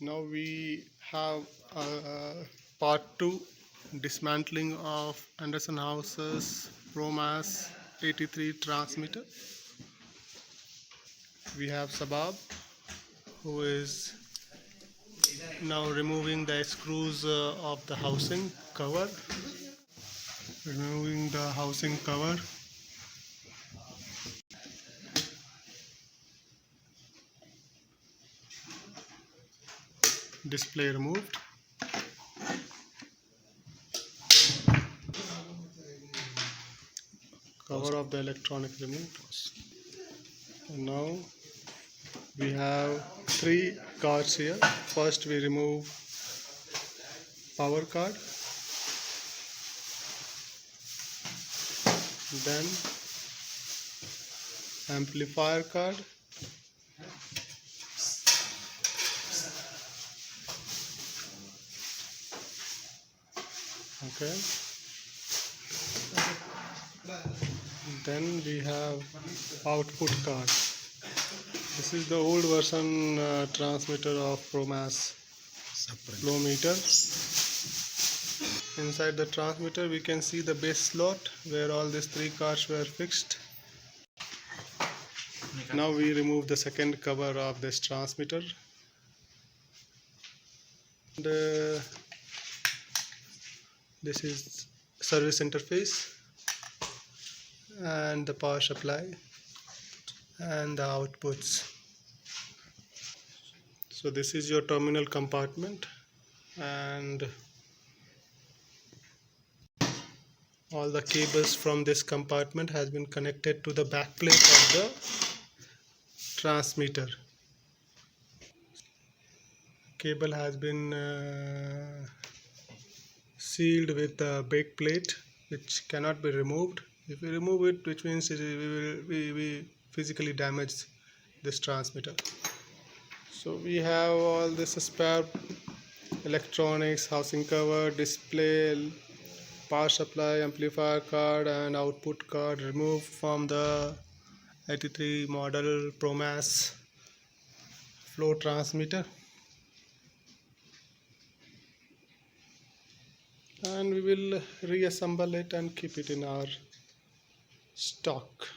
Now we have part 2, dismantling of Anderson House's Promass 83 transmitter. We have Sabab, who is now removing the screws of the housing cover. Removing the housing cover. Display removed. Cover of the electronic removed. And now we have 3 cards here. First we remove power card, then amplifier card, okay, then we have output card. This is the old version transmitter of Promass flow meter. Inside the transmitter we can see the base slot where all these 3 cards were fixed. Now we remove the second cover of this transmitter. This is service interface and the power supply and the outputs. So this is your terminal compartment, and all the cables from this compartment has been connected to the back plate of the transmitter. Cable has been sealed with a bake plate which cannot be removed. If we remove it, which means we physically damage this transmitter. So we have all this spare electronics, housing cover, display, power supply, amplifier card and output card removed from the 83 model Promass flow transmitter, and we will reassemble it and keep it in our stock.